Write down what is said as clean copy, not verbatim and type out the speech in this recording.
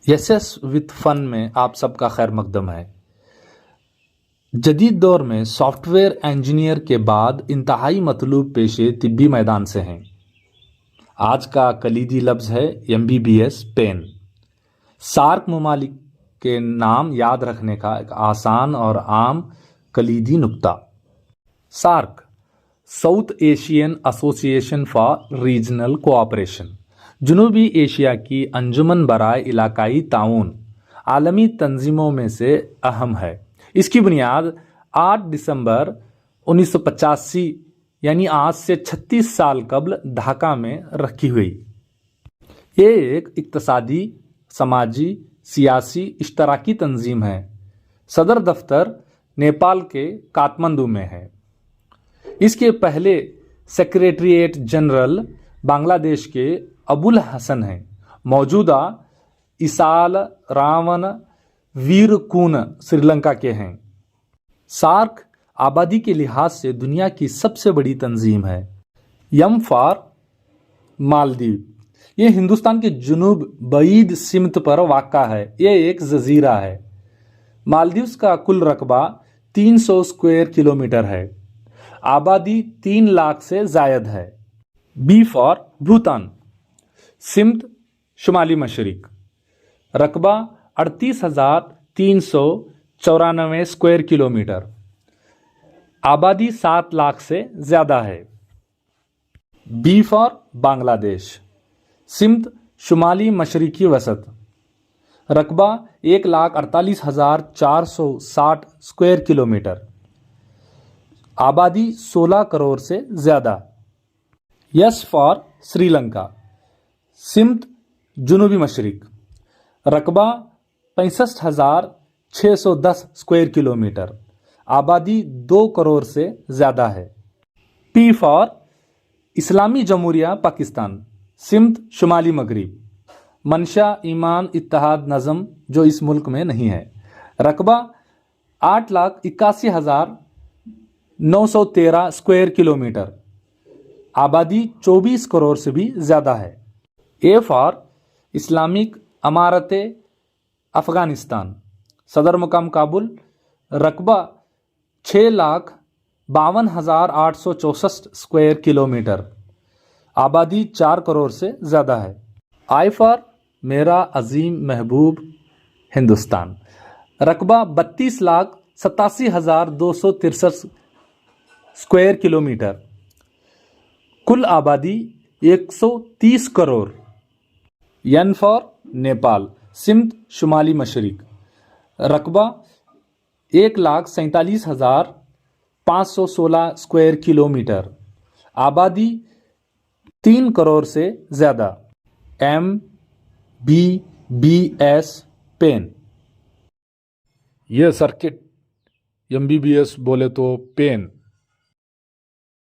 Yes with fun में आप सबका खैर मकदम है। जदीद दौर में सॉफ्टवेयर इंजीनियर के बाद इंतहाई मतलूब पेशे तिब्बी मैदान से हैं। आज का कलीदी लफ्ज़ है MBBS पेन। सार्क ममालिक के नाम याद रखने का एक आसान और आम कलीदी नुक्ता। SAARC South Asian Association for Regional Cooperation, जनूबी एशिया की अंजुमन बराए इलाकाई ताउन आलमी तंजीमों में से अहम है। इसकी बुनियाद 8 दिसंबर 1985 यानी आज से 36 साल कबल ढाका में रखी हुई। ये एक इक्तसादी, समाजी, सियासी इश्तराकी तंजीम है। सदर दफ्तर नेपाल के काठमांडू में है। इसके पहले सेक्रेटरीट जनरल बांग्लादेश के अबुल हसन हैं। मौजूदा इसाल रावण वीरकून श्रीलंका के हैं। सार्क आबादी के लिहाज से दुनिया की सबसे बड़ी तंजीम है। यम फॉर मालदीव, ये हिंदुस्तान के जुनूब बईद सिमत पर वाक़ा है। ये एक जजीरा है। मालदीव्स का कुल रकबा 300 स्क्वायर किलोमीटर है। आबादी 3 लाख से जायद है। बी फॉर भूटान, सिमत शुमाली मशरिक, रकबा 38,394 स्क्वायर किलोमीटर, आबादी 7 लाख से ज़्यादा है। बी फॉर बांग्लादेश, सिमत शुमाली मशरिकी वसत, रकबा 1,48,460 स्क्वायर किलोमीटर, आबादी 16 करोड़ से ज़्यादा। यस फॉर श्रीलंका, सिमत जुनूबी मशरिक, रकबा 65,610 स्क्वायर किलोमीटर, आबादी 2 करोड़ से ज़्यादा है। पी फॉर इस्लामी जमहूरिया पाकिस्तान, सिमत शुमाली मगरिब, मंशा ईमान इत्तेहाद नज़म जो इस मुल्क में नहीं है, रकबा 8,81,913 स्क्वायर किलोमीटर, आबादी 24 करोड़ से भी ज़्यादा है। ए फॉर इस्लामिक अमारत अफ़गानिस्तान, सदर मुकाम काबुल, रकबा 6,52,864 स्क्वायर किलोमीटर, आबादी 4 करोड़ से ज़्यादा है। आई फॉर मेरा अजीम महबूब हिंदुस्तान, रकबा 32,87,263 स्क्वायर किलोमीटर, कुल आबादी 130 करोड़। एन फॉर नेपाल, सिमत शुमाली मशरिक, रकबा 1,47,516 स्क्वायर किलोमीटर, आबादी 3 करोड़ से ज़्यादा। MBBS pen. ये सर्किट MBBS बोले तो पेन